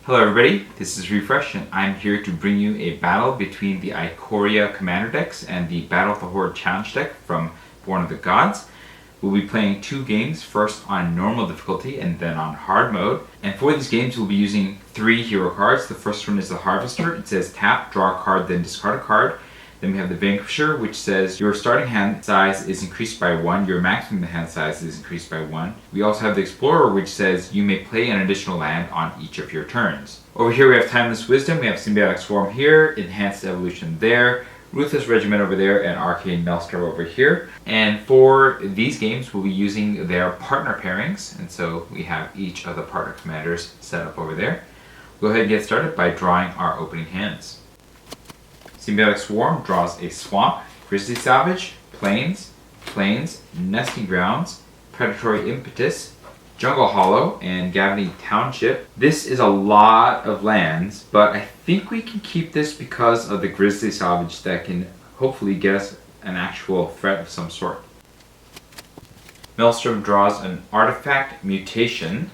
Hello everybody, this is Refresh and I'm here to bring you a battle between the Ikoria Commander decks and the Battle of the Horde Challenge deck from Born of the Gods. We'll be playing two games, first on normal difficulty and then on hard mode. And for these games we'll be using three hero cards. The first one is the Harvester. It says tap, draw a card, then discard a card. Then we have the Vanquisher, which says your starting hand size is increased by 1, your maximum hand size is increased by 1. We also have the Explorer, which says you may play an additional land on each of your turns. Over here we have Timeless Wisdom, we have Symbiotic Swarm here, Enhanced Evolution there, Ruthless Regiment over there, and Arcane Maelstrom over here. And for these games we'll be using their partner pairings, and so we have each of the partner commanders set up over there. We'll go ahead and get started by drawing our opening hands. Symbiotic Swarm draws a Swamp, Grizzly Savage, Plains, Nesting Grounds, Predatory Impetus, Jungle Hollow, and Gavany Township. This is a lot of lands, but I think we can keep this because of the Grizzly Savage that can hopefully get us an actual threat of some sort. Maelstrom draws an Artifact Mutation,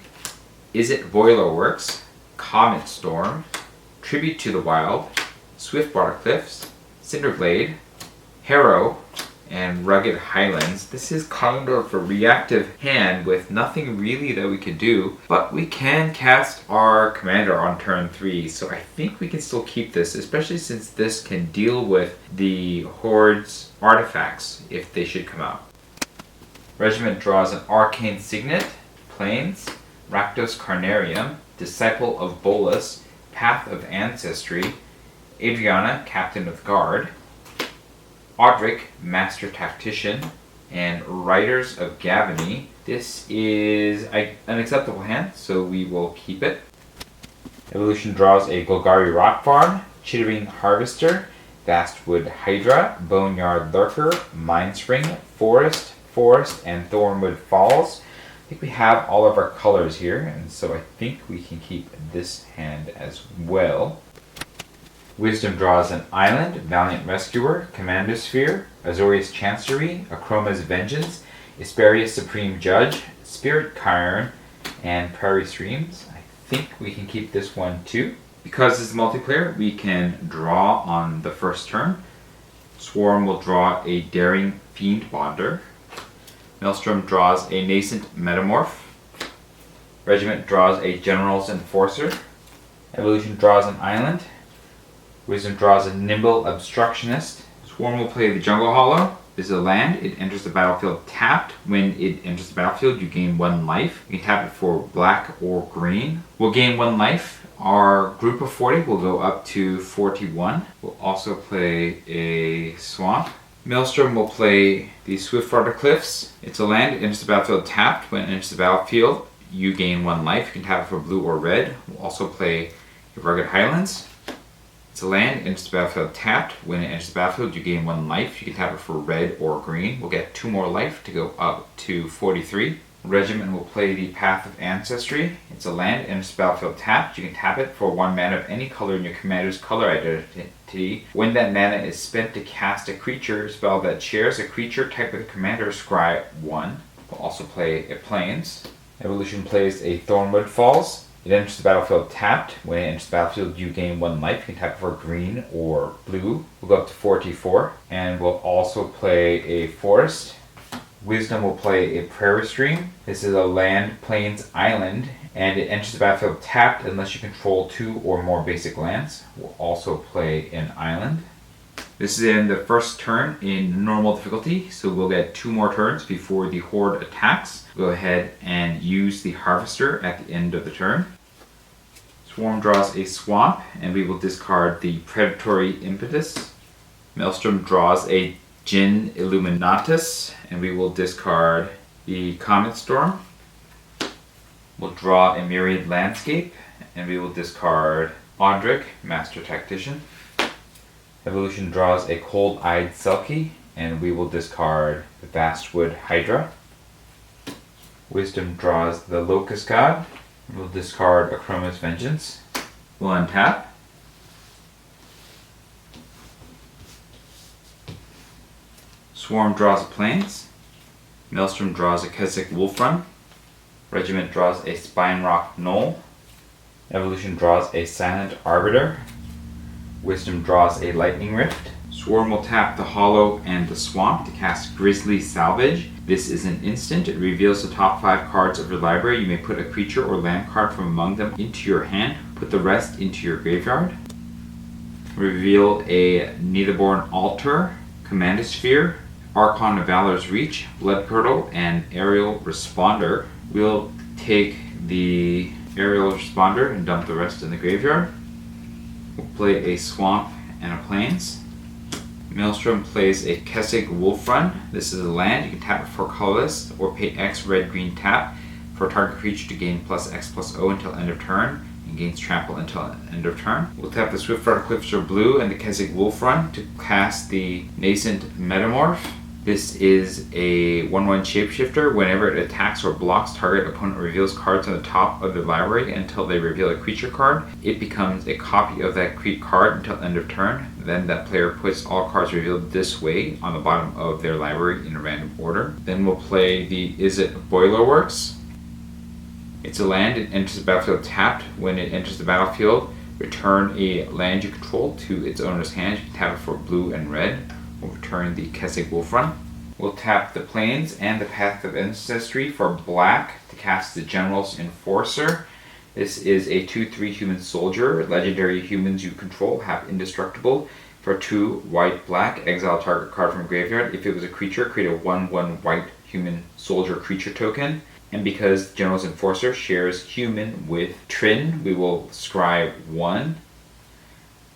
Izzet Boilerworks, Comet Storm, Tribute to the Wild, Swiftwater Cliffs, Cinderblade, Harrow, and Rugged Highlands. This is kind of a reactive hand with nothing really that we could do, but we can cast our commander on turn 3, so I think we can still keep this, especially since this can deal with the Horde's artifacts if they should come out. Regiment draws an Arcane Signet, Plains, Rakdos Carnarium, Disciple of Bolas, Path of Ancestry, Adriana, Captain of Guard, Audric, Master Tactician, and Riders of Gavany. This is an acceptable hand, so we will keep it. Evolution draws a Golgari Rock Farm, Chittering Harvester, Vastwood Hydra, Boneyard Lurker, Mindspring, Forest, and Thornwood Falls. I think we have all of our colors here, and so I think we can keep this hand as well. Wisdom draws an Island, Valiant Rescuer, Commandosphere, Azorius Chancery, Akroma's Vengeance, Esperius Supreme Judge, Spirit Cairn, and Prairie Streams. I think we can keep this one too. Because this is multiplayer, we can draw on the first turn. Swarm will draw a Daring Fiend Bonder. Maelstrom draws a Nascent Metamorph. Regiment draws a General's Enforcer. Evolution draws an Island. Wisdom draws a Nimble Obstructionist. Swarm will play the Jungle Hollow. This is a land. It enters the battlefield tapped. When it enters the battlefield, you gain 1 life. You can tap it for black or green. We'll gain 1 life. Our group of 40 will go up to 41. We'll also play a Swamp. Maelstrom will play the Swiftwater Cliffs. It's a land. It enters the battlefield tapped. When it enters the battlefield, you gain 1 life. You can tap it for blue or red. We'll also play the Rugged Highlands. It's a land, it enters the battlefield tapped. When it enters the battlefield, you gain 1 life. You can tap it for red or green. We'll get 2 more life to go up to 43. Regiment will play the Path of Ancestry. It's a land, it enters the battlefield tapped. You can tap it for 1 mana of any color in your commander's color identity. When that mana is spent to cast a creature spell that shares a creature type with the commander, scry 1. We'll also play a Plains. Evolution plays a Thornwood Falls. It enters the battlefield tapped. When it enters the battlefield, you gain 1 life. You can tap it for green or blue. We'll go up to 44. And we'll also play a Forest. Wisdom will play a Prairie Stream. This is a land, plains, island, and it enters the battlefield tapped unless you control 2 or more basic lands. We'll also play an island. This is in the first turn in normal difficulty, so we'll get 2 more turns before the Horde attacks. Go ahead and use the Harvester at the end of the turn. Swarm draws a Swamp, and we will discard the Predatory Impetus. Maelstrom draws a Jin Illuminatus, and we will discard the Comet Storm. We'll draw a Myriad Landscape, and we will discard Audric, Master Tactician. Evolution draws a Cold-Eyed Selkie, and we will discard the Vastwood Hydra. Wisdom draws the Locust God. We'll discard Akroma's Vengeance. We'll untap. Swarm draws a Plains. Maelstrom draws a Keswick Wolfrun. Regiment draws a Spine Rock Knoll. Evolution draws a Silent Arbiter. Wisdom draws a Lightning Rift. Swarm will tap the Hollow and the Swamp to cast Grisly Salvage. This is an instant. It reveals the top 5 cards of your library. You may put a creature or land card from among them into your hand. Put the rest into your graveyard. Reveal a Neitherborn Altar, Commandosphere, Archon of Valor's Reach, Blood Curdle, and Aerial Responder. We'll take the Aerial Responder and dump the rest in the graveyard. We'll play a Swamp and a Plains. Maelstrom plays a Kessig Wolfrun. This is a land. You can tap it for colorless or pay X red-green tap for a target creature to gain +X/+O until end of turn and gains trample until end of turn. We'll tap the Swiftwater Cliffs for blue and the Kessig Wolfrun to cast the Nascent Metamorph. This is a 1/1 shapeshifter. Whenever it attacks or blocks, target opponent reveals cards on the top of their library until they reveal a creature card. It becomes a copy of that card until end of turn. Then that player puts all cards revealed this way on the bottom of their library in a random order. Then we'll play the Is It Boilerworks. It's a land. It enters the battlefield tapped. When it enters the battlefield, return a land you control to its owner's hand. You can tap it for blue and red. We'll return the Kessig Wolfrun. We'll tap the Plains and the Path of Ancestry for black to cast the General's Enforcer. This is a 2/3 human soldier. Legendary humans you control have indestructible. For 2 white/black, exile target card from graveyard. If it was a creature, create a 1/1 white human soldier creature token. And because General's Enforcer shares human with Trynn, we will scry 1.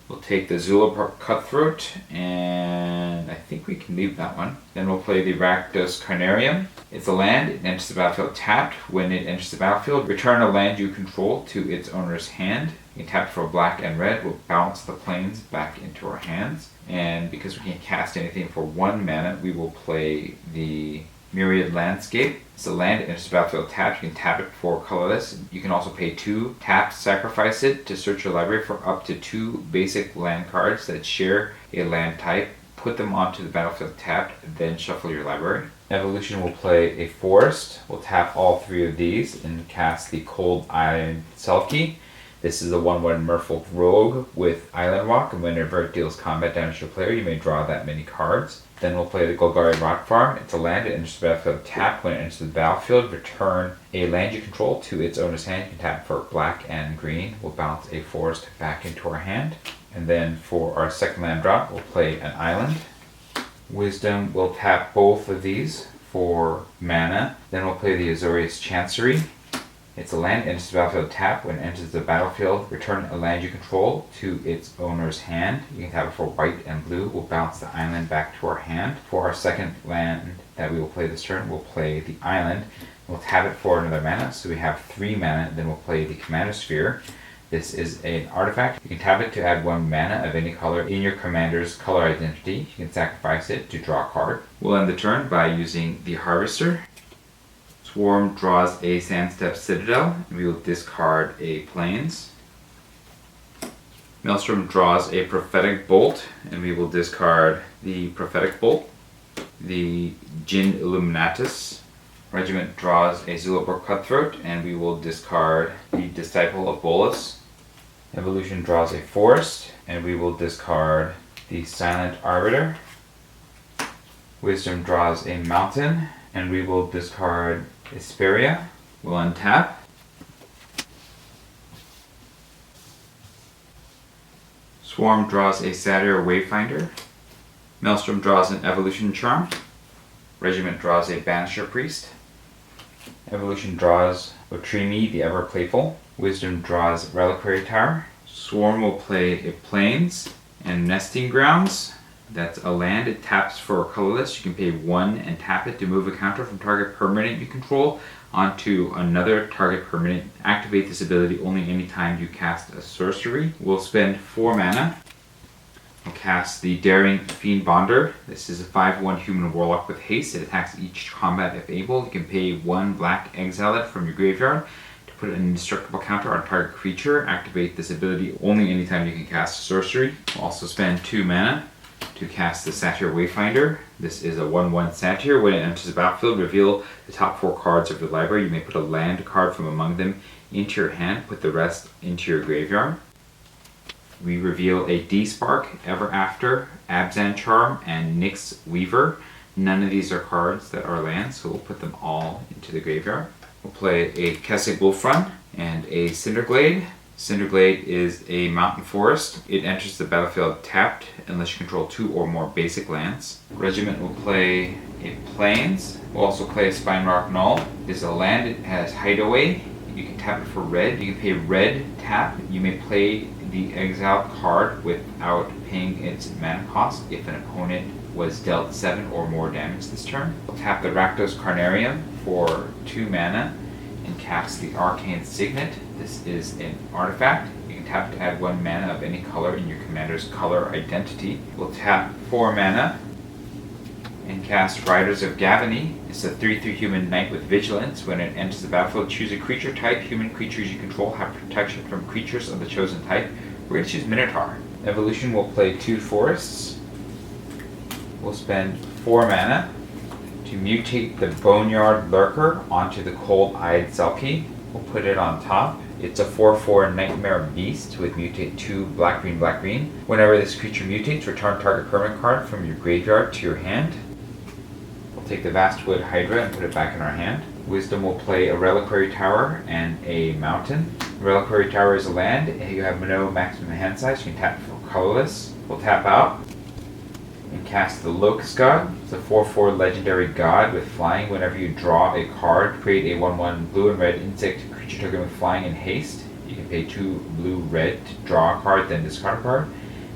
We'll take the Zula Cutthroat, and I think we can leave that one. Then we'll play the Rakdos Carnarium. It's a land. It enters the battlefield tapped. When it enters the battlefield, return a land you control to its owner's hand. You can tap for black and red. We'll bounce the Plains back into our hands. And because we can't cast anything for 1 mana, we will play the Myriad Landscape. It's a land. It enters the battlefield tapped. You can tap it for colorless. You can also pay 2 tapped, sacrifice it to search your library for up to 2 basic land cards that share a land type. Put them onto the battlefield tapped, then shuffle your library. Evolution will play a Forest. We'll tap all 3 of these and cast the Cold Island Selkie. This is a 1/1 Merfolk Rogue with Island Walk, and whenever it deals combat damage to a player, you may draw that many cards. Then we'll play the Golgari Rock Farm. It's a land. It enters the battlefield tapped. When it enters the battlefield, return a land you control to its owner's hand. You can tap for black and green. We'll bounce a forest back into our hand. And then for our second land drop, we'll play an island. Wisdom will tap both of these for mana. Then we'll play the Azorius Chancery. It's a land. It enters the battlefield tapped. When it enters the battlefield, return a land you control to its owner's hand. You can tap it for white and blue. We'll bounce the island back to our hand. For our second land that we will play this turn, we'll play the island. We'll tap it for another mana, so we have 3 mana. Then we'll play the Commandosphere. This is an artifact. You can tap it to add 1 mana of any color in your commander's color identity. You can sacrifice it to draw a card. We'll end the turn by using the Harvester. Swarm draws a Sandstep Citadel, and we will discard a Plains. Maelstrom draws a Prophetic Bolt, and we will discard the Prophetic Bolt. The Jin Illuminatus Regiment draws a Zulapur Cutthroat, and we will discard the Disciple of Bolus. Evolution draws a Forest, and we will discard the Silent Arbiter. Wisdom draws a Mountain, and we will discard Isperia. We'll untap. Swarm draws a Satyr Wayfinder. Maelstrom draws an Evolution Charm. Regiment draws a Banisher Priest. Evolution draws Otrimi the Ever Playful. Wisdom draws Reliquary Tower. Swarm will play a Plains and Nesting Grounds. That's a land. It taps for colorless. You can pay 1 and tap it to move a counter from target permanent you control onto another target permanent. Activate this ability only anytime you cast a sorcery. We'll spend 4 mana. We'll cast the Daring Fiend Bonder. This is a 5/1 human warlock with haste. It attacks each combat if able. You can pay 1 black, exile it from your graveyard to put an indestructible counter on target creature. Activate this ability only anytime you can cast a sorcery. We'll also spend 2 mana to cast the Satyr Wayfinder. This is a 1/1 Satyr. When it enters the battlefield, reveal the top 4 cards of your library. You may put a land card from among them into your hand, put the rest into your graveyard. We reveal a D-Spark, Ever After, Abzan Charm, and Nyx Weaver. None of these are cards that are lands, so we'll put them all into the graveyard. We'll play a Kessig Wolfrun and a Cinderglade. Cinderglade is a mountain forest. It enters the battlefield tapped unless you control 2 or more basic lands. Regiment will play a Plains. We'll also play a Spine Rock Null. This is a land. It has Hideaway. You can tap it for red. You can pay red tap. You may play the exiled card without paying its mana cost if an opponent was dealt 7 or more damage this turn. We'll tap the Rakdos Carnarium for 2 mana and cast the Arcane Signet. This is an artifact. You can tap to add 1 mana of any color in your commander's color identity. We'll tap 4 mana and cast Riders of Gavany. It's a 3/3 human knight with vigilance. When it enters the battlefield, choose a creature type. Human creatures you control have protection from creatures of the chosen type. We're going to choose Minotaur. Evolution will play 2 forests. We'll spend 4 mana to mutate the Boneyard Lurker onto the Cold-Eyed Selkie. We'll put it on top. It's a 4/4 Nightmare Beast with mutate 2 black-green, black-green. Whenever this creature mutates, return target permanent card from your graveyard to your hand. We'll take the Vastwood Hydra and put it back in our hand. Wisdom will play a Reliquary Tower and a Mountain. Reliquary Tower is a land. You have no maximum hand size. You can tap for colorless. We'll tap out and cast the Locust God. It's a 4/4 legendary god with flying. Whenever you draw a card, create a 1/1 blue and red insect creature token with flying and haste. You can pay 2 blue-red to draw a card, then discard a card.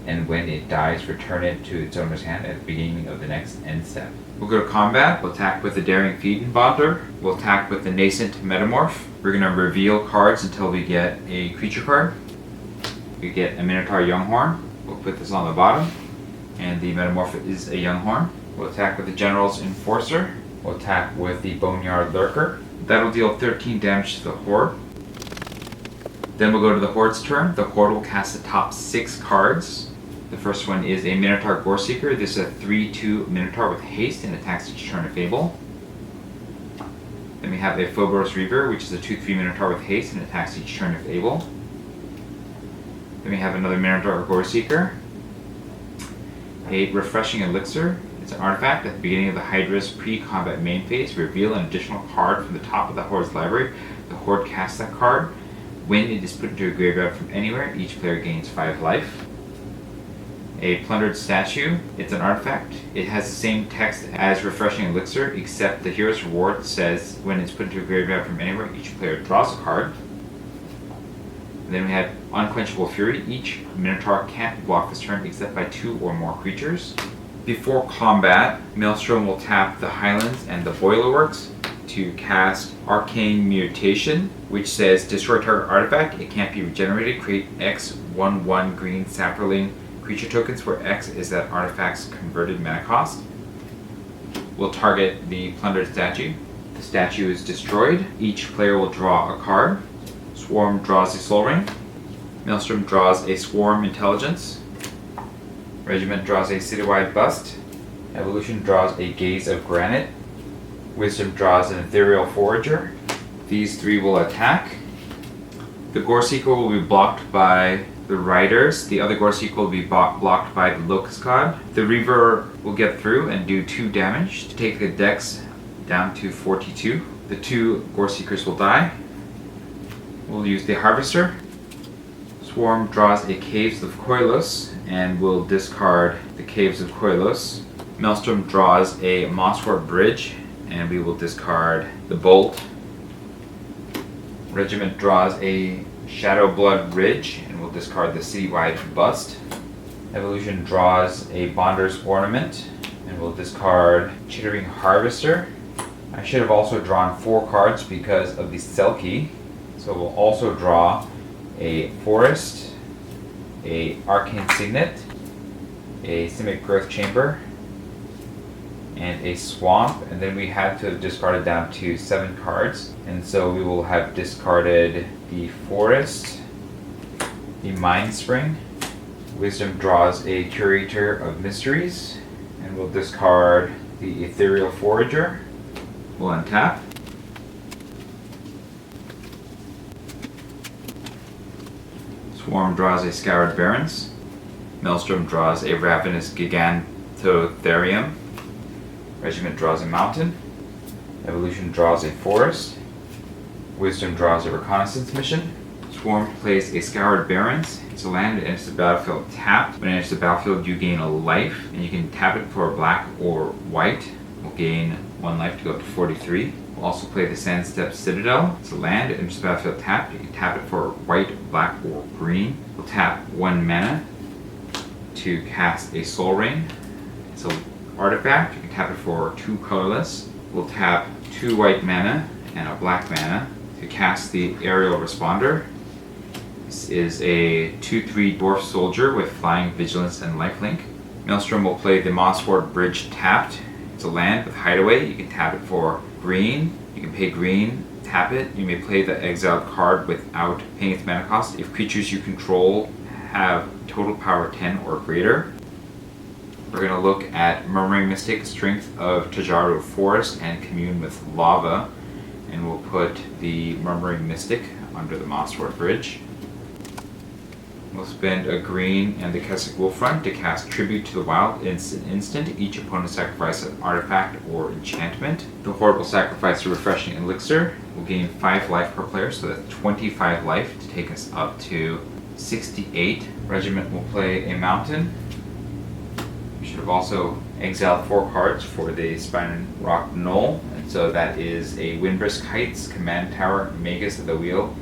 And when it dies, return it to its owner's hand at the beginning of the next end step. We'll go to combat. We'll attack with the Daring Feedbonder. We'll attack with the Nascent Metamorph. We're going to reveal cards until we get a creature card. We get a Minotaur Younghorn. We'll put this on the bottom. And the Metamorph is a Younghorn. We'll attack with the General's Enforcer. We'll attack with the Boneyard Lurker. That'll deal 13 damage to the Horde. Then we'll go to the Horde's turn. The Horde will cast the top 6 cards. The first one is a Minotaur Goreseeker. This is a 3/2 Minotaur with haste and attacks each turn of Fable. Then we have a Phobos Reaver, which is a 2/3 Minotaur with haste and attacks each turn of Fable. Then we have another Minotaur Goreseeker. A Refreshing Elixir. It's an artifact. At the beginning of the Hydra's pre-combat main phase, reveal an additional card from the top of the Horde's library. The Horde casts that card. When it is put into a graveyard from anywhere, each player gains 5 life. A Plundered Statue. It's an artifact. It has the same text as Refreshing Elixir, except the hero's reward says when it's put into a graveyard from anywhere, each player draws a card. And then we have Unquenchable Fury. Each Minotaur can't block this turn except by 2 or more creatures. Before combat, Maelstrom will tap the Highlands and the Boilerworks to cast Arcane Mutation, which says destroy target artifact. It can't be regenerated. Create X 1/1 green Saproling creature tokens where X is that artifact's converted mana cost. We'll target the Plundered Statue. The statue is destroyed. Each player will draw a card. Swarm draws a Soul Ring. Maelstrom draws a Swarm Intelligence. Regiment draws a Citywide Bust. Evolution draws a Gaze of Granite. Wisdom draws an Ethereal Forager. These 3 will attack. The Goreseeker will be blocked by the Riders. The other Goreseeker will be blocked by the Locust God. The Reaver will get through and do 2 damage to take the dex down to 42. The 2 Goreseekers will die. We'll use the Harvester. Swarm draws a Caves of Koilos and will discard the Caves of Koilos. Maelstrom draws a Mosswort Bridge and we will discard the Bolt. Regiment draws a Shadowblood Ridge and will discard the Citywide Bust. Evolution draws a Bonder's Ornament and will discard Chittering Harvester. I should have also drawn 4 cards because of the Selkie. So we'll also draw a Forest, a Arcane Signet, a Simic Growth Chamber, and a Swamp, and then we had to have discarded down to 7 cards, and so we will have discarded the Forest, the Mind Spring. Wisdom draws a Curator of Mysteries, and we'll discard the Ethereal Forager. We'll untap. Swarm draws a Scoured Barrens. Maelstrom draws a Ravenous Gigantotherium. Regiment draws a Mountain. Evolution draws a Forest. Wisdom draws a Reconnaissance Mission. Swarm plays a Scoured Barrens. It's a land that enters the battlefield tapped. When it enters the battlefield, you gain a life, and you can tap it for black or white. We'll gain 1 life to go up to 43. We'll also play the Sandstep Citadel. It's a land that enters the battlefield tapped. You can tap it for white, black, or green. We'll tap 1 mana to cast a Soul Rain. It's an artifact. You can tap it for 2 colorless. We'll tap 2 white mana and a black mana to cast the Aerial Responder. This is a 2/3 Dwarf Soldier with Flying, Vigilance, and Lifelink. Maelstrom will play the Mosswort Bridge tapped. It's a land with Hideaway. You can tap it for green. You can pay green, tap it. You may play the exiled card without paying its mana cost if creatures you control have total power 10 or greater. We're going to look at Murmuring Mystic, Strength of Tajaru Forest, and Commune with Lava. And we'll put the Murmuring Mystic under the Mosswort Bridge. We'll spend a green and the Keswick Wolfront to cast Tribute to the Wild instant. Each opponent sacrifices an artifact or enchantment. The Horde will sacrifice a Refreshing Elixir. We'll gain 5 life per player, so that's 25 life to take us up to 68. Regiment will play a Mountain. We should have also exiled 4 cards for the Spine Rock Knoll. And so that is a Windbrisk Heights, Command Tower, Magus of the Wheel,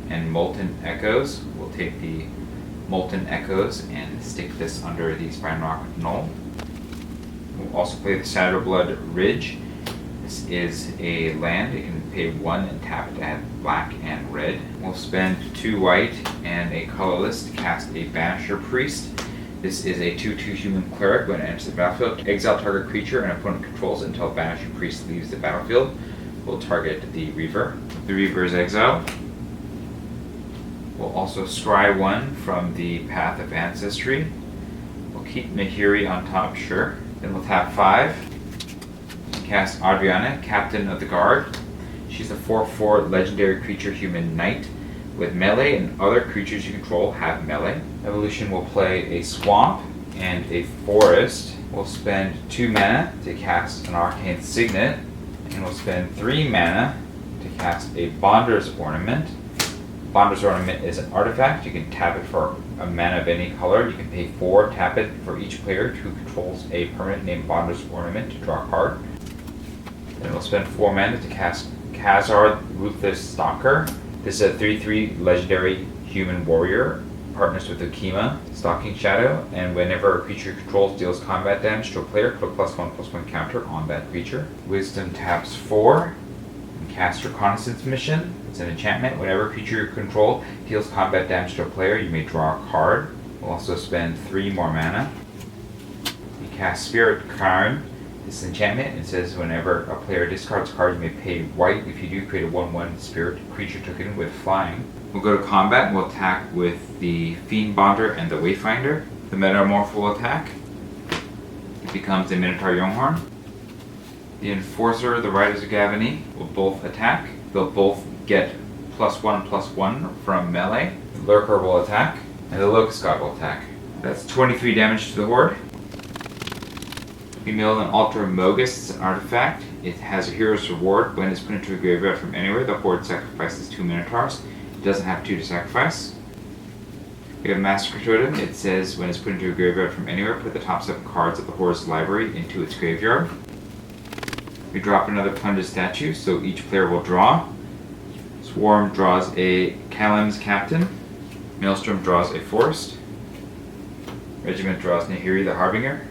and Molten Echoes. We'll take the Molten Echoes and stick this under the Spine Rock Knoll. We'll also play the Shatterblood Ridge. This is a land. You can pay 1 and tap it to add black and red. We'll spend 2 white and a colorless to cast a Banisher Priest. This is a 2/2 human cleric. When it enters the battlefield, exile target creature an opponent controls until Banisher Priest leaves the battlefield. We'll target the Reaver. The Reaver is exiled. We'll also scry 1 from the Path of Ancestry. We'll keep Nahiri on top, sure. Then we'll tap 5. Cast Adriana, Captain of the Guard. She's a 4/4 legendary creature human knight with melee, and other creatures you control have melee. Evolution will play a Swamp and a Forest. We'll spend 2 mana to cast an Arcane Signet, and we'll spend 3 mana to cast a Bonder's Ornament. Bonder's Ornament is an artifact. You can tap it for a mana of any color. You can pay 4, tap it for each player who controls a permanent named Bonder's Ornament to draw a card. Then we'll spend 4 mana to cast Cazur Ruthless Stalker. This is a 3/3 legendary human warrior. Partners with Ukkima, Stalking Shadow, and whenever a creature controls deals combat damage to a player, put a +1/+1 counter on that creature. Wisdom taps 4 and casts Reconnaissance Mission. It's an enchantment. Whenever a creature you control deals combat damage to a player, you may draw a card. We'll also spend 3 more mana. You cast Spirit Karn. This is enchantment. It says whenever a player discards a card, you may pay white. If you do, create a 1/1 spirit creature token with flying. We'll go to combat and we'll attack with the Fiend Bonder and the Wayfinder. The Metamorph will attack. It becomes a Minotaur Younghorn. The Enforcer, the Riders of Gavany will both attack. They'll both get +1/+1 from melee. The Lurker will attack, and the Locust God will attack. That's 23 damage to the Horde. We mill an Altar Mogus. It's an artifact. It has a Hero's Reward. When it's put into a graveyard from anywhere, the Horde sacrifices 2 Minotaurs. It doesn't have 2 to sacrifice. We have Massacre Totem. It says when it's put into a graveyard from anywhere, put the top 7 cards of the Horde's library into its graveyard. We drop another Plundered Statue, so each player will draw. Swarm draws a Kalim's Captain. Maelstrom draws a Forest. Regiment draws Nahiri the Harbinger.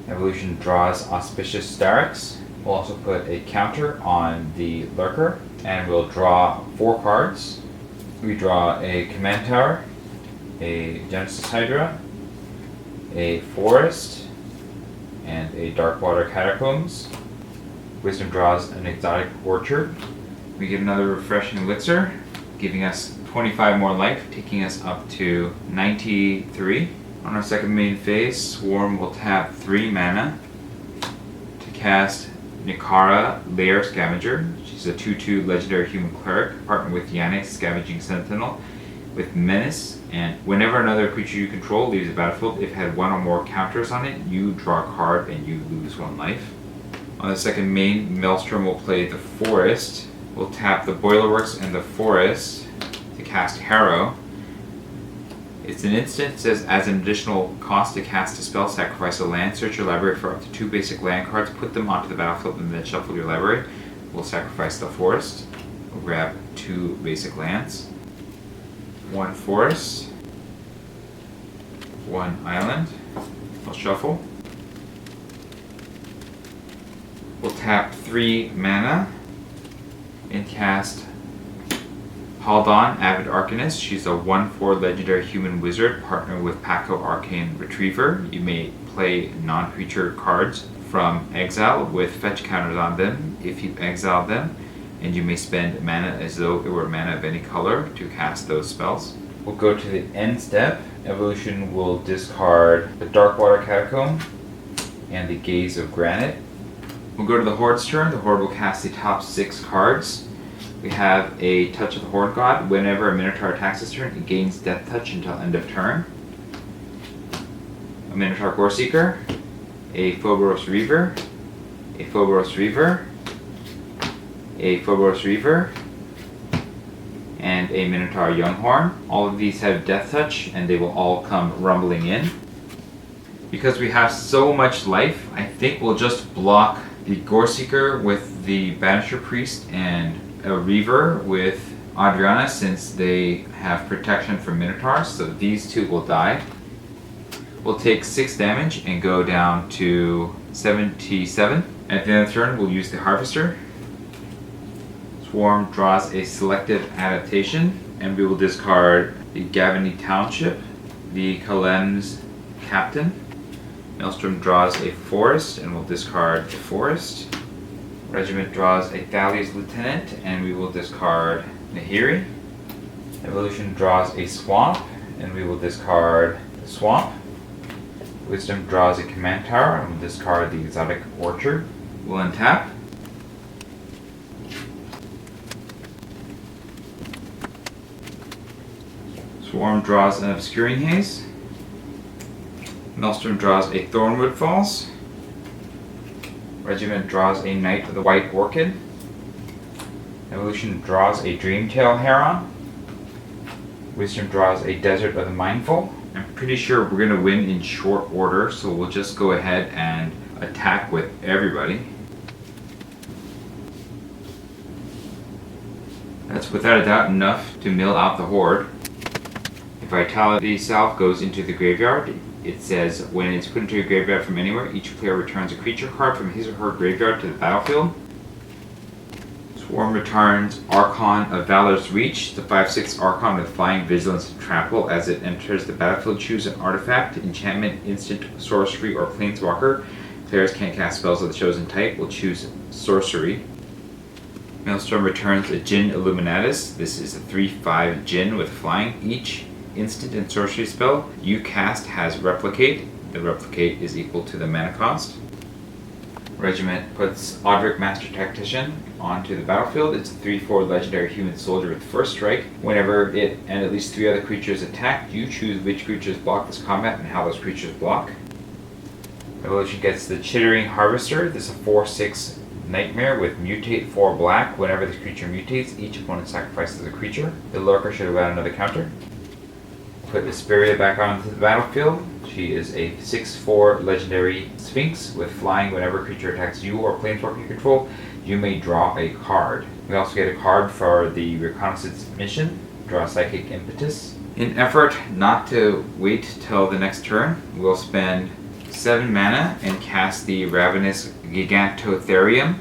Evolution draws Auspicious Starix. We'll also put a counter on the Lurker, and we'll draw 4 cards. We draw a Command Tower, a Genesis Hydra, a Forest, and a Darkwater Catacombs. Wisdom draws an Exotic Orchard. We get another Refreshing Elixir, giving us 25 more life, taking us up to 93. On our second main phase, Swarm will tap 3 mana to cast Nikara Lair Scavenger. She's a 2/2 legendary human cleric, partnered with Yannik Scavenging Sentinel. with Menace, and whenever another creature you control leaves the battlefield, if it had one or more counters on it, you draw a card and you lose 1 life. On the second main, Maelstrom will play the Forest. We'll tap the Boilerworks and the Forest to cast Harrow. It's an instant. It says, as an additional cost to cast a spell, sacrifice a land, search your library for up to 2 basic land cards, put them onto the battlefield, and then shuffle your library. We'll sacrifice the Forest. We'll grab 2 basic lands, 1 forest, 1 island. I'll shuffle. We'll tap 3 mana and cast Haldan, Avid Arcanist. She's a 1/4 legendary human wizard, partner with Pako Arcane Retriever. You may play non-creature cards from exile with fetch counters on them if you exile them, and you may spend mana as though it were mana of any color to cast those spells. We'll go to the end step. Evolution will discard the Darkwater Catacomb and the Gaze of Granite. We'll go to the Horde's turn. The Horde will cast the top 6 cards. We have a Touch of the Horde God. Whenever a Minotaur attacks this turn, it gains Death Touch until end of turn. A Minotaur Goreseeker, a Phobos Reaver, a Phobos Reaver, a Phobos Reaver, and a Minotaur Younghorn. All of these have Death Touch, and they will all come rumbling in. Because we have so much life, I think we'll just block the Goreseeker with the Banisher Priest and a Reaver with Adriana, since they have protection from Minotaurs, so these 2 will die. We'll take 6 damage and go down to 77. At the end of the turn, we'll use the Harvester. Swarm draws a selective adaptation, and we will discard the Gavany Township, the Kalem's Captain. Maelstrom draws a Forest, and we'll discard the Forest. Regiment draws a Thalia's Lieutenant, and we will discard Nahiri. Evolution draws a Swamp, and we will discard the Swamp. Wisdom draws a Command Tower, and we'll discard the Exotic Orchard. We'll untap. Swarm draws an Obscuring Haze. Maelstrom draws a Thornwood Falls. Regiment draws a Knight of the White Orchid. Evolution draws a Dreamtail Heron. Wisdom draws a Desert of the Mindful. I'm pretty sure we're going to win in short order, so we'll just go ahead and attack with everybody. That's without a doubt enough to mill out the Horde. If Vitality Salve goes into the graveyard, it says when it's put into your graveyard from anywhere, each player returns a creature card from his or her graveyard to the battlefield. Swarm returns Archon of Valor's Reach, the 5/6 Archon with Flying, Vigilance, and Trample. As it enters the battlefield, choose an artifact, enchantment, instant, sorcery, or planeswalker. Players can't cast spells of the chosen type. Will choose sorcery. Maelstrom returns a Djinn Illuminatus. This is a 3/5 Djinn with Flying. Each instant and sorcery spell you cast has Replicate. The Replicate is equal to the mana cost. Regiment puts Audric Master Tactician onto the battlefield. It's a 3/4 legendary human soldier with first strike. Whenever it and at least 3 other creatures attack, you choose which creatures block this combat and how those creatures block. Evolution gets the Chittering Harvester. This is a 4/6 Nightmare with Mutate 4 black. Whenever this creature mutates, each opponent sacrifices a creature. The Lurker should have got another counter. Put Asperia back onto the battlefield. She is a 6/4 legendary Sphinx with Flying. Whenever a creature attacks you or planeswalker you control, you may draw a card. We also get a card for the Reconnaissance mission. Draw Psychic Impetus. In effort not to wait till the next turn, we'll spend 7 mana and cast the Ravenous Gigantotherium.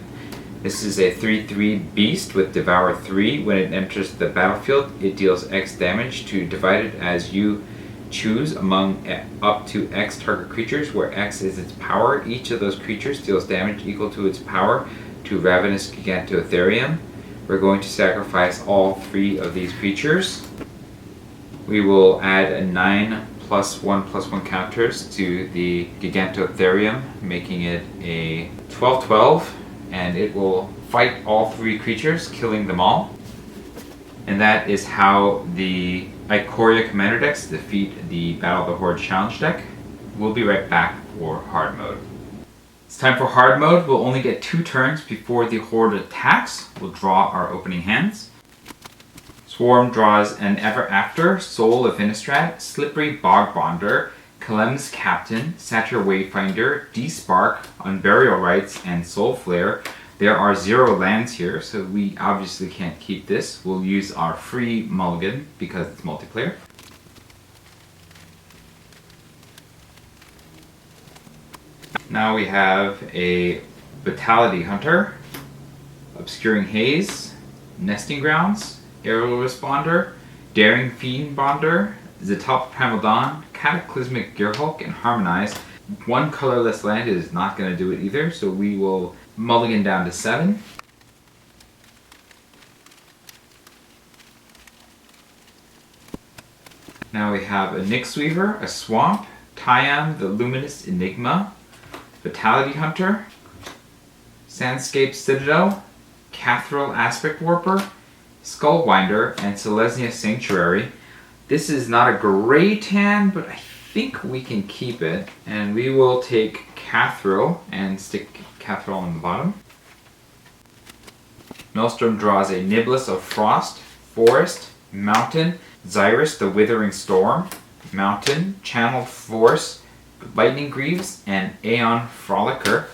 This is a 3/3 beast with Devour 3. When it enters the battlefield, it deals X damage to divide it as you choose among up to X target creatures, where X is its power. Each of those creatures deals damage equal to its power to Ravenous Gigantotherium. We're going to sacrifice all 3 of these creatures. We will add a 9+1/+1 counters to the Gigantotherium, making it a 12/12, and it will fight all 3 creatures, killing them all. And that is how the Ikoria commander decks defeat the Battle of the Horde challenge deck. We'll be right back for hard mode. It's time for hard mode. We'll only get 2 turns before the Horde attacks. We'll draw our opening hands. Swarm draws an Ever After, Soul of Innistrad, Slippery Bogbonder, Kalem's Captain, Satyr Wayfinder, D-Spark, Unburial Rites, and Soul Flare. There are 0 lands here, so we obviously can't keep this. We'll use our free mulligan because it's multiplayer. Now we have a Vitality Hunter, Obscuring Haze, Nesting Grounds, Aerial Responder, Daring Fiend Bonder, Zetalp Primal Dawn, Cataclysmic Gearhulk, and Harmonize. 1 colorless land is not going to do it either, so we will mulligan down to 7. Now we have a Nyxweaver, a Swamp, Tyam, the Luminous Enigma, Vitality Hunter, Sandscape Citadel, Cathril Aspect Warper, Skullwinder, and Selesnya Sanctuary. This is not a great hand, but I think we can keep it. And we will take Cathril and stick Cathril on the bottom. Maelstrom draws a Niblis of Frost, Forest, Mountain, Xyrus the Withering Storm, Mountain, Channeled Force, Lightning Greaves, and Aeon Frolicker.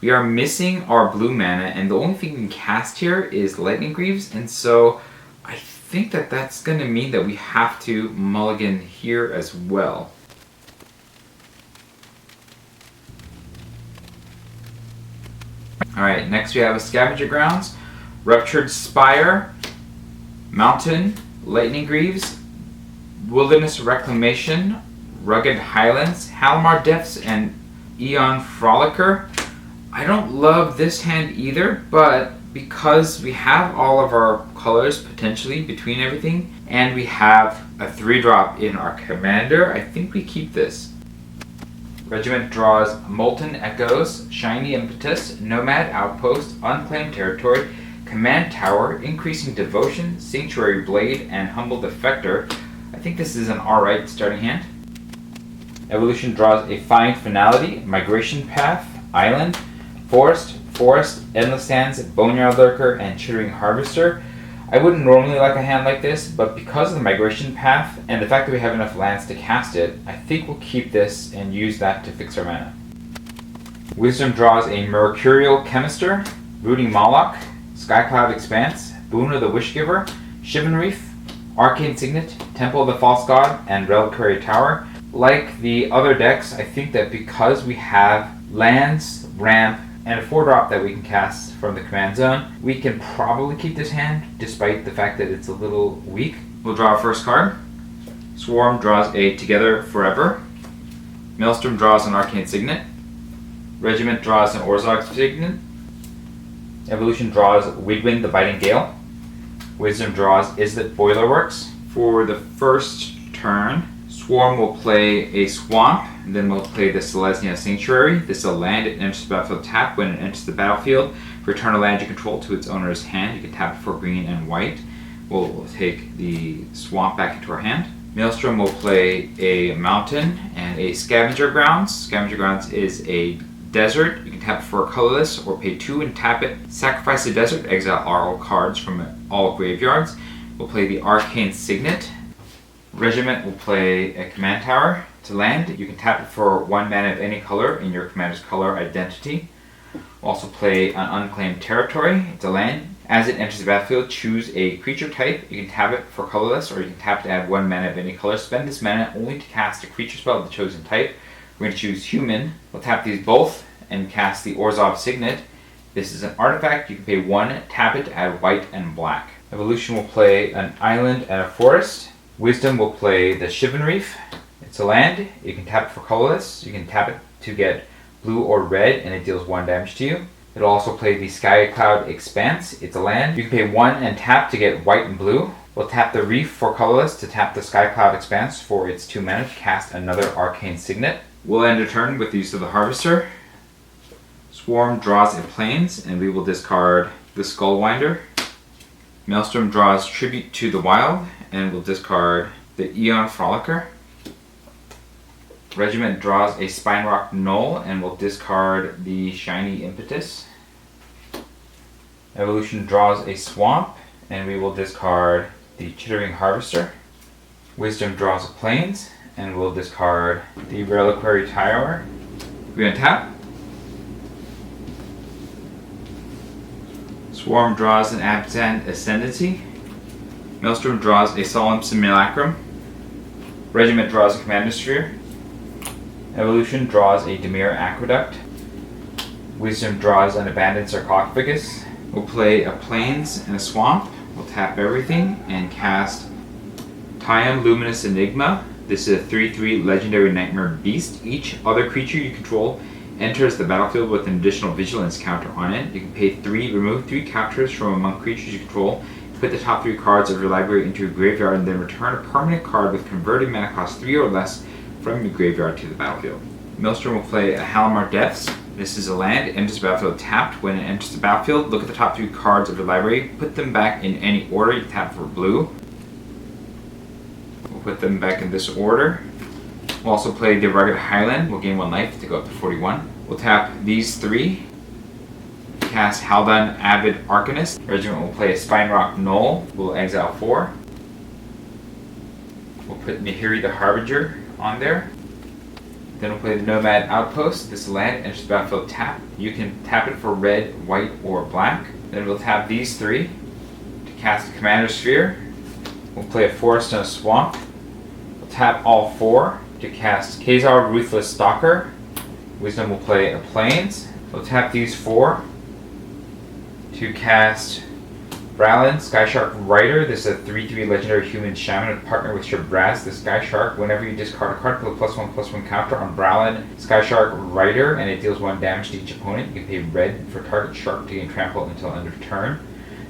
We are missing our blue mana, and the only thing we can cast here is Lightning Greaves, and so I think that that's going to mean that we have to mulligan here as well. Alright, next we have a Scavenger Grounds, Ruptured Spire, Mountain, Lightning Greaves, Wilderness Reclamation, Rugged Highlands, Halimar Depths, and Aeon Frolicker. I don't love this hand either, but because we have all of our colors potentially between everything, and we have a 3-drop in our commander, I think we keep this. Regiment draws Molten Echoes, Shiny Impetus, Nomad Outpost, Unclaimed Territory, Command Tower, Increasing Devotion, Sanctuary Blade, and Humble Defector. I think this is an alright starting hand. Evolution draws a Find Finality, Migration Path, Island, Forest, Endless Sands, Boneyard Lurker, and Chittering Harvester. I wouldn't normally like a hand like this, but because of the Migration Path and the fact that we have enough lands to cast it, I think we'll keep this and use that to fix our mana. Wisdom draws a Mercurial Chemister, Rooting Moloch, Skycloud Expanse, Boon of the Wishgiver, Shivan Reef, Arcane Signet, Temple of the False God, and Reliquary Tower. Like the other decks, I think that because we have lands, ramp, and a 4-drop that we can cast from the command zone, we can probably keep this hand, despite the fact that it's a little weak. We'll draw our first card. Swarm draws a Together Forever. Maelstrom draws an Arcane Signet. Regiment draws an Orzhov Signet. Evolution draws Wigwind the Biting Gale. Wisdom draws Islet Boilerworks. For the first turn, Swarm will play a Swamp, and then we'll play the Selesnya Sanctuary. This is a land. It enters the battlefield tapped. When it enters the battlefield, return a land you control to its owner's hand. You can tap it for green and white. We'll take the Swamp back into our hand. Maelstrom will play a Mountain and a Scavenger Grounds. Scavenger Grounds is a desert. You can tap it for a colorless or pay 2 and tap it. Sacrifice the desert, exile all cards from all graveyards. We'll play the Arcane Signet. Regiment will play a Command Tower. To land, you can tap it for 1 mana of any color in your commander's color identity. We'll also play an Unclaimed Territory. It's a land. As it enters the battlefield, choose a creature type. You can tap it for colorless, or you can tap to add 1 mana of any color. Spend this mana only to cast a creature spell of the chosen type. We're going to choose Human. We'll tap these both and cast the Orzhov Signet. This is an artifact. You can pay 1, tap it to add white and black. Evolution will play an Island and a Forest. Wisdom will play the Shivan Reef. It's a land. You can tap it for colorless. You can tap it to get blue or red, and it deals 1 damage to you. It'll also play the Skycloud Expanse. It's a land. You can pay 1 and tap to get white and blue. We'll tap the Reef for colorless to tap the Skycloud Expanse for its 2 mana to cast another Arcane Signet. We'll end a turn with the use of the Harvester. Swarm draws a Plains, and we will discard the Skullwinder. Maelstrom draws Tribute to the Wild and will discard the Eon Frolicker. Regiment draws a Spine Rock Knoll and will discard the Shiny Impetus. Evolution draws a Swamp and we will discard the Chittering Harvester. Wisdom draws a Plains and we'll discard the Reliquary Tower. We untap. Swarm draws an Abzan Ascendancy. Maelstrom draws a Solemn Simulacrum. Regiment draws a Commander Sphere. Evolution draws a Dimir Aqueduct. Wisdom draws an Abandoned Sarcophagus. We'll play a Plains and a Swamp. We'll tap everything and cast Tyon Luminous Enigma. This is a 3/3 Legendary Nightmare Beast. Each other creature you control enters the battlefield with an additional vigilance counter on it. You can pay 3, remove 3 counters from among creatures you control, put the top 3 cards of your library into your graveyard, and then return a permanent card with converted mana cost 3 or less from your graveyard to the battlefield. Maelstrom will play a Halimar Depths. This is a land, it enters the battlefield tapped. When it enters the battlefield, look at the top 3 cards of your library, put them back in any order. You tap for blue. We'll put them back in this order. We'll also play the Rugged Highland. We'll gain 1 life to go up to 41. We'll tap these 3. Cast Haldan Avid Arcanist. Regiment will play a Spine Rock Knoll. We'll exile 4. We'll put Nahiri the Harbinger on there. Then we'll play the Nomad Outpost. This land enters the battlefield tap. You can tap it for red, white, or black. Then we'll tap these 3 to cast Commander Sphere. We'll play a Forest and a Swamp. We'll tap all 4 to cast Cazur Ruthless Stalker. Wisdom will play a Plains. We'll tap these 4 to cast Brallin Skyshark Rider. This is a 3/3 Legendary Human Shaman with partner with Shabraz. The Skyshark, whenever you discard a card, put a +1/+1 counter on Brallin Skyshark Rider, and it deals 1 damage to each opponent. You can pay red for target shark to gain trample until end of turn.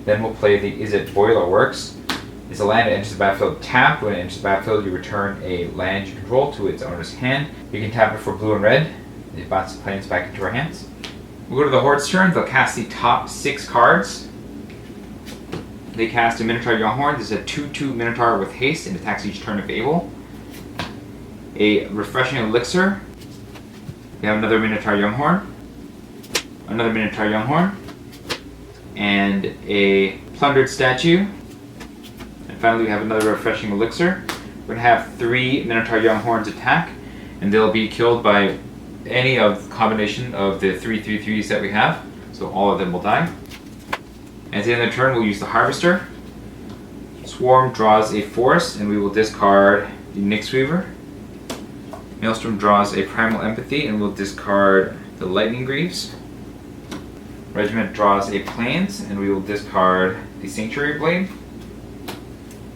Then we'll play the Is It Boiler Works. It's a land that enters the battlefield tapped. When it enters the battlefield, you return a land you control to its owner's hand. You can tap it for blue and red. It bounces Plains back into our hands. We'll go to the Horde's turn. They'll cast the top 6 cards. They cast a Minotaur Younghorn. This is a 2/2 Minotaur with haste and attacks each turn if able. A Refreshing Elixir. We have another Minotaur Younghorn. Another Minotaur Younghorn. And a Plundered Statue. And finally we have another Refreshing Elixir. We're going to have 3 Minotaur Younghorns attack, and they'll be killed by any of the combination of the 3/3/3s that we have. So all of them will die. At the end of the turn, we'll use the Harvester. Swarm draws a Forest, and we will discard the Nyxweaver. Maelstrom draws a Primal Empathy, and we'll discard the Lightning Greaves. Regiment draws a Plains, and we will discard the Sanctuary Blade.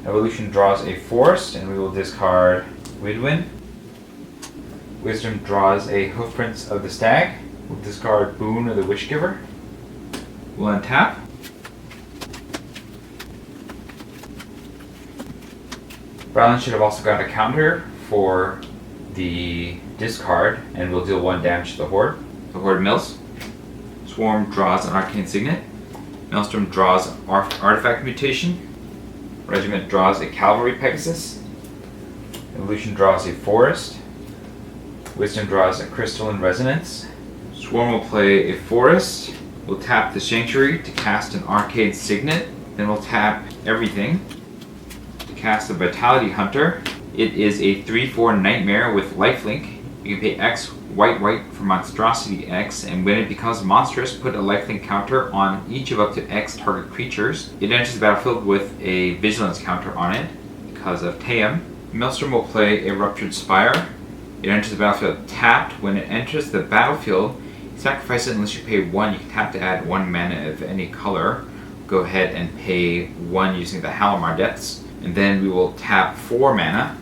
Evolution draws a Forest, and we will discard Widwin. Wisdom draws a Hoofprints of the Stag. We'll discard Boon of the Wishgiver. We'll untap. Brallin should have also got a counter for the discard, and we'll deal 1 damage to the Horde. The Horde mills. Swarm draws an Arcane Signet. Maelstrom draws Artifact Mutation. Regiment draws a Cavalry Pegasus. Evolution draws a Forest. Wisdom draws a Crystalline Resonance. Swarm will play a Forest. We'll tap the Sanctuary to cast an Arcane Signet. Then we'll tap everything to cast a Vitality Hunter. It is a 3/4 Nightmare with lifelink. You can pay X white for Monstrosity X, and when it becomes monstrous, put a lifelink counter on each of up to X target creatures. It enters the battlefield with a Vigilance counter on it because of Taeum. Maelstrom will play a Ruptured Spire. It enters the battlefield tapped. When it enters the battlefield, sacrifice it unless you pay 1. You can tap to add 1 mana of any color. Go ahead and pay 1 using the Halimar Depths. And then we will tap 4 mana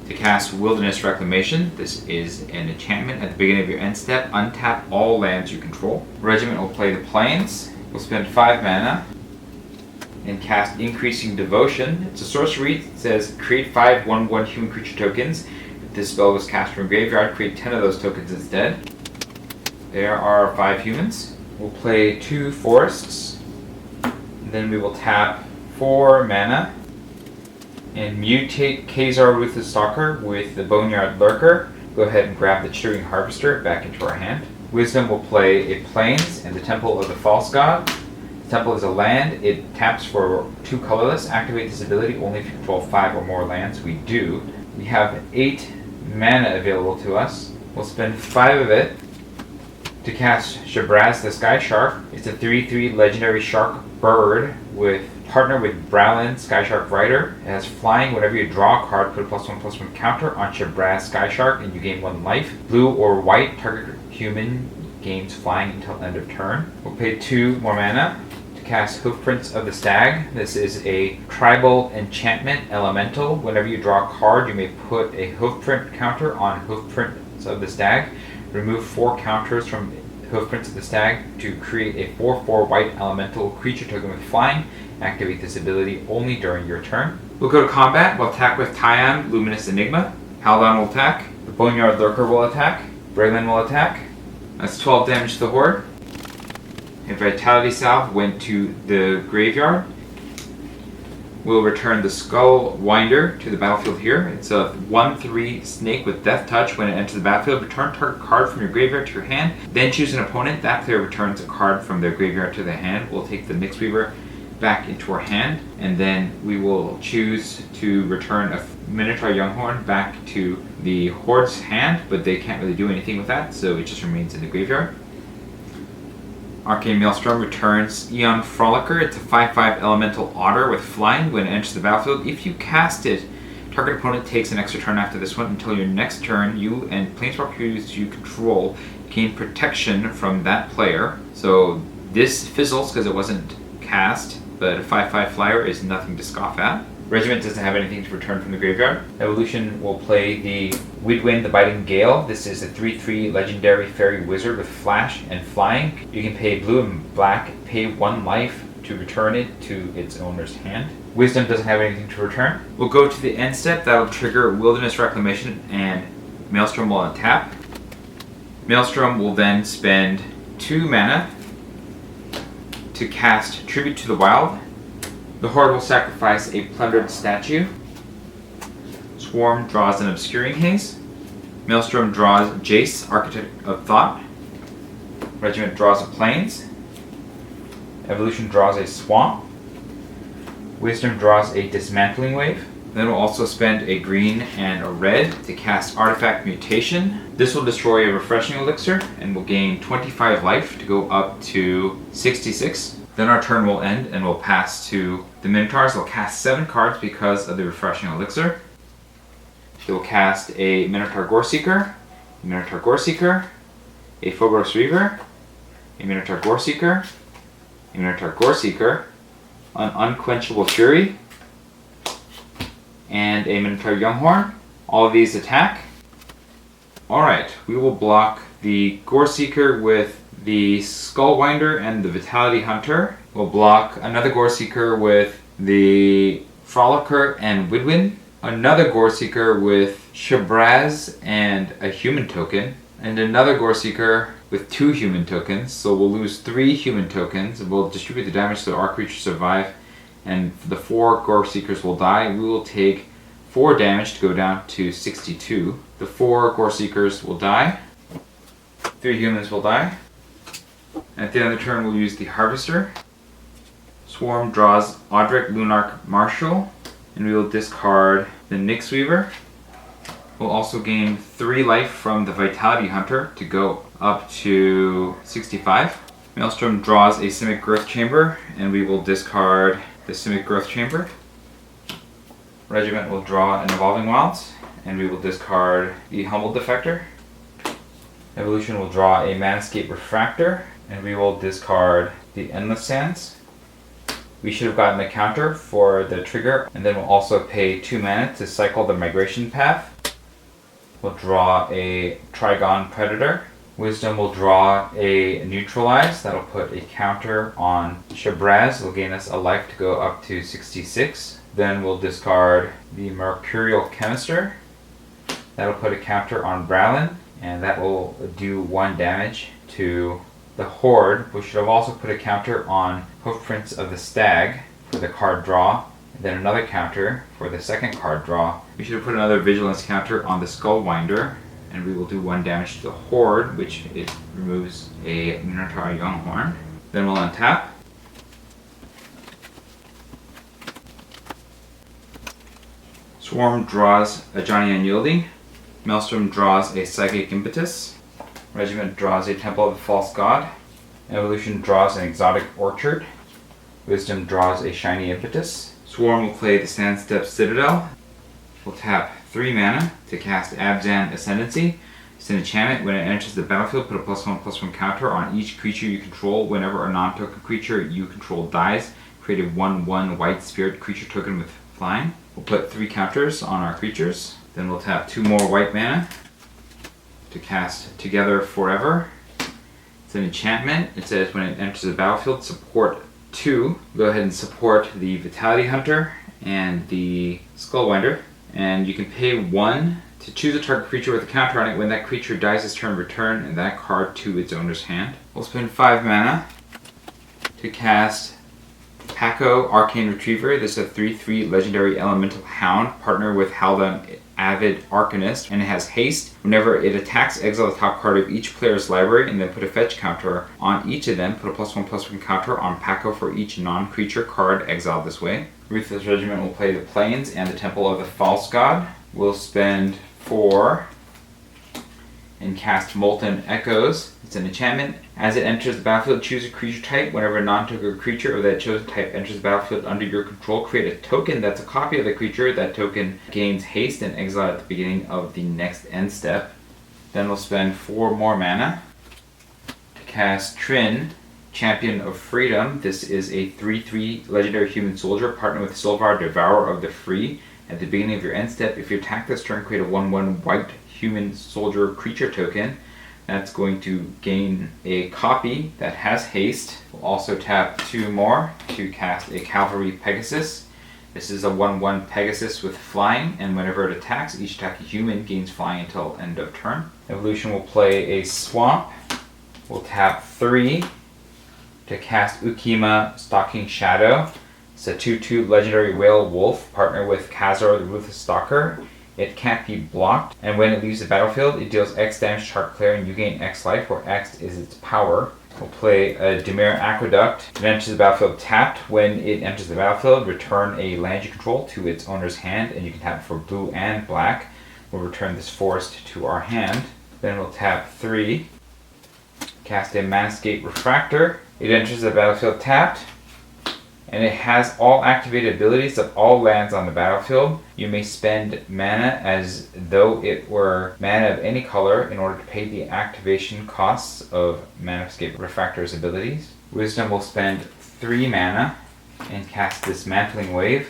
to cast Wilderness Reclamation. This is an enchantment. At the beginning of your end step, untap all lands you control. Regiment will play the Plains. We'll spend 5 mana and cast Increasing Devotion. It's a sorcery. It says create 5 1/1 human creature tokens. If this spell was cast from graveyard, create 10 of those tokens instead. There are 5 humans. We'll play 2 forests. Then we will tap 4 mana and mutate Cazur Ruthless Stalker with the Boneyard Lurker. Go ahead and grab the Chittering Harvester back into our hand. Wisdom will play a Plains and the Temple of the False God. The Temple is a land. It taps for 2 colorless. Activate this ability only if you control 5 or more lands. We do. We have 8 mana available to us. We'll spend 5 of it to cast Shabraz the Sky Shark. It's a 3/3 legendary shark bird with partner with Brallin Sky Shark Rider. It has flying. Whenever you draw a card, put a +1/+1 counter on Shabraz Sky Shark and you gain 1 life. Blue or white, target human gains flying until end of turn. We'll pay 2 more mana to cast Hoofprints of the Stag. This is a tribal enchantment elemental. Whenever you draw a card, you may put a Hoofprint counter on Hoofprints of the Stag. Remove 4 counters from Hoofprints of the Stag to create a 4/4 white elemental creature token with flying. Activate this ability only during your turn. We'll go to combat. We'll attack with Tyon, Luminous Enigma. Haldan will attack. The Boneyard Lurker will attack. Brallin will attack. That's 12 damage to the Horde. A Vitality Salve went to the graveyard. We'll return the Skull Winder to the battlefield here. It's a 1/3 snake with Death Touch. When it enters the battlefield, return target card from your graveyard to your hand. Then choose an opponent. That player returns a card from their graveyard to their hand. We'll take the Mixweaver back into our hand, and then we will choose to return a Minotaur Younghorn back to the Horde's hand, but they can't really do anything with that, so it just remains in the graveyard. Arcane Maelstrom returns Eon Frolicker. It's a 5/5 elemental otter with flying. When it enters the battlefield, if you cast it, target opponent takes an extra turn after this one. Until your next turn, you and planeswalkers you control gain protection from that player. So this fizzles because it wasn't cast, but a 5/5 flyer is nothing to scoff at. Regiment doesn't have anything to return from the graveyard. Evolution will play the Widwind the Biting Gale. This is a 3/3 legendary fairy wizard with flash and flying. You can pay blue and black, pay 1 life to return it to its owner's hand. Wisdom doesn't have anything to return. We'll go to the end step. That'll trigger Wilderness Reclamation and Maelstrom will untap. Maelstrom will then spend 2 mana to cast Tribute to the Wild. The Horde will sacrifice a plundered statue. Swarm draws an Obscuring Haze. Maelstrom draws Jace, Architect of Thought. Regiment draws a Plains. Evolution draws a Swamp. Wisdom draws a Dismantling Wave. Then we'll also spend a green and a red to cast Artifact Mutation. This will destroy a Refreshing Elixir and will gain 25 life to go up to 66. Then our turn will end and we'll pass to the Minotaurs. They'll cast 7 cards because of the Refreshing Elixir. They'll cast a Minotaur Goreseeker, a Minotaur Goreseeker, a Phobos Reaver, a Minotaur Goreseeker, a Minotaur Goreseeker, an Unquenchable Fury, and a Minotaur Younghorn. All of these attack. Alright, we will block the Goreseeker with the Skullwinder and the Vitality Hunter. We'll block another Goreseeker with the Frolicker and Widwind. Another Goreseeker with Shabraz and a human token. And another Goreseeker with 2 human tokens. So we'll lose 3 human tokens. We'll distribute the damage so our creatures survive. And the 4 Goreseekers will die. We will take 4 damage to go down to 62. The 4 Goreseekers will die. 3 humans will die. At the end of the turn, we'll use the Harvester. Swarm draws Audric Lunarch Marshal, and we will discard the Nyxweaver. We'll also gain 3 life from the Vitality Hunter to go up to 65. Maelstrom draws a Simic Growth Chamber, and we will discard the Simic Growth Chamber. Regiment will draw an Evolving Wilds, and we will discard the Humble Defector. Evolution will draw a Manscape Refractor, and we will discard the Endless Sands. We should have gotten a counter for the trigger, and then we'll also pay 2 mana to cycle the Migration Path. We'll draw a Trigon Predator. Wisdom will draw a Neutralize. That'll put a counter on Shabraz. It'll gain us a life to go up to 66. Then we'll discard the Mercurial Chemister. That'll put a counter on Brallin, and that will do 1 damage to The Horde, we should have also put a counter on Hoofprints of the Stag for the card draw, and then another counter for the second card draw. We should have put another Vigilance counter on the Skullwinder, and we will do 1 damage to the Horde, which it removes a Minotaur Younghorn. Then we'll untap. Swarm draws a Johnny Unyielding. Maelstrom draws a Psychic Impetus. Regiment draws a Temple of the False God. Evolution draws an Exotic Orchard. Wisdom draws a Shiny Impetus. Swarm will play the Sandstep Citadel. We'll tap 3 mana to cast Abzan Ascendancy. It's an enchantment. When it enters the battlefield, put a +1/+1 counter on each creature you control. Whenever a non-token creature you control dies, create a 1/1 white spirit creature token with flying. We'll put 3 counters on our creatures. Then we'll tap 2 more white mana to cast Together Forever. It's an enchantment. It says when it enters the battlefield, support 2. Go ahead and support the Vitality Hunter and the Skullwinder. And you can pay 1 to choose a target creature with a counter on it. When that creature dies this turn, return that card to its owner's hand. We'll spend 5 mana to cast Pako, Arcane Retriever. This is a 3/3 legendary elemental hound. Partner with Haldan, Avid Arcanist, and it has haste. Whenever it attacks, exile the top card of each player's library and then put a fetch counter on each of them. Put a +1/+1 counter on Pako for each non-creature card exiled this way. Ruthless Regiment will play the Plains and the Temple of the False God. We'll spend 4 and cast Molten Echoes. It's an enchantment. As it enters the battlefield, choose a creature type. Whenever a non-token creature of that chosen type enters the battlefield under your control, create a token that's a copy of the creature. That token gains haste and exile at the beginning of the next end step. Then we'll spend 4 more mana to cast Trynn, Champion of Freedom. This is a 3/3 legendary human soldier. Partner with Silvar, Devourer of the Free. At the beginning of your end step, if you attack this turn, create a 1/1 white human soldier creature token. That's going to gain a copy that has haste. We'll also tap 2 more to cast a Cavalry Pegasus. This is a 1/1 Pegasus with flying, and whenever it attacks, each attacking human gains flying until end of turn. Evolution will play a Swamp. We'll tap 3 to cast Ukkima, Stalking Shadow. It's a 2/2 legendary Whale Wolf. Partner with Cazur, the Ruthless Stalker. It can't be blocked, and when it leaves the battlefield, it deals X damage to target player and you gain X life, where X is its power. We'll play a Dimir Aqueduct. It enters the battlefield tapped. When it enters the battlefield, return a land you control to its owner's hand, and you can tap for blue and black. We'll return this forest to our hand. Then we'll tap 3, cast a Manascape Refractor. It enters the battlefield tapped, and it has all activated abilities of all lands on the battlefield. You may spend mana as though it were mana of any color in order to pay the activation costs of Manascape Refractor's abilities. Wisdom will spend 3 mana and cast Dismantling Wave.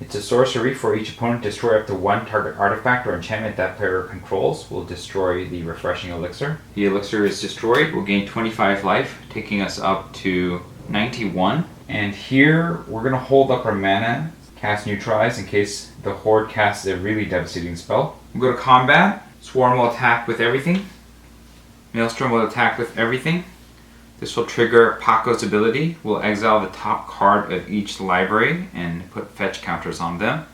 It's a sorcery. For each opponent, destroy up to 1 target artifact or enchantment that player controls. Will destroy the Refreshing Elixir. The elixir is destroyed. We'll gain 25 life, taking us up to 91. And here, we're going to hold up our mana, cast Neutralize in case the Horde casts a really devastating spell. We'll go to combat. Swarm will attack with everything. Maelstrom will attack with everything. This will trigger Pako's ability. We'll exile the top card of each library and put fetch counters on them.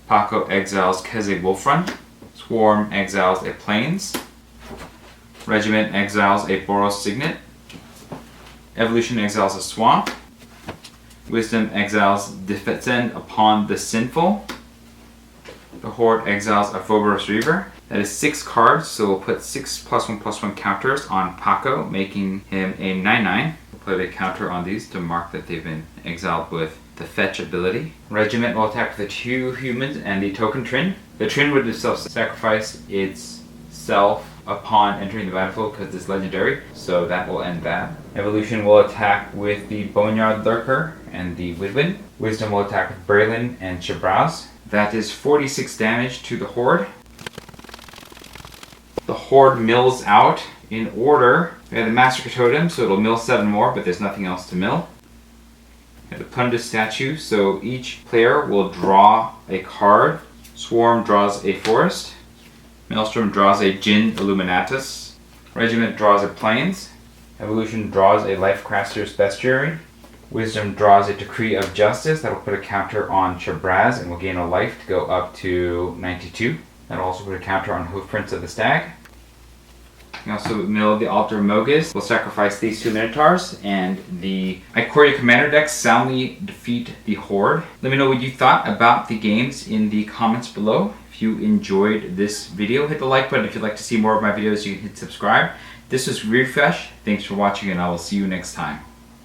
Pako exiles Keze Wolfrun. Swarm exiles a Plains. Regiment exiles a Boros Signet. Evolution exiles a Swamp. Wisdom exiles Defend Upon the Sinful. The Horde exiles a Phobos Reaver. That is 6 cards, so we'll put 6 +1/+1 counters on Pako, making him a 9/9. We'll put a counter on these to mark that they've been exiled with the fetch ability. Regiment will attack the 2 humans and the token Trynn. The Trynn would self-sacrifice itself upon entering the battlefield because it's legendary, so that will end that. Evolution will attack with the Boneyard Lurker and the Widwin. Wisdom will attack with Brallin and Shabraz. That is 46 damage to the Horde. The Horde mills out in order. We have the Massacre Totem, so it'll mill 7 more, but there's nothing else to mill. We have the Pundit Statue, so each player will draw a card. Swarm draws a Forest. Maelstrom draws a Jinn Illuminatus. Regiment draws a Plains. Evolution draws a Lifecrafters Bestiary. Wisdom draws a Decree of Justice. That'll put a counter on Shabraz and will gain a life to go up to 92. That'll also put a counter on Hoofprints of the Stag. You also mill the Altar of Mogus. We'll sacrifice these 2 Minotaurs, and the Ikoria Commander deck soundly defeat the Horde. Let me know what you thought about the games in the comments below. If you enjoyed this video, hit the like button. If you'd like to see more of my videos, you can hit subscribe. This was Refresh. Thanks for watching, and I will see you next time.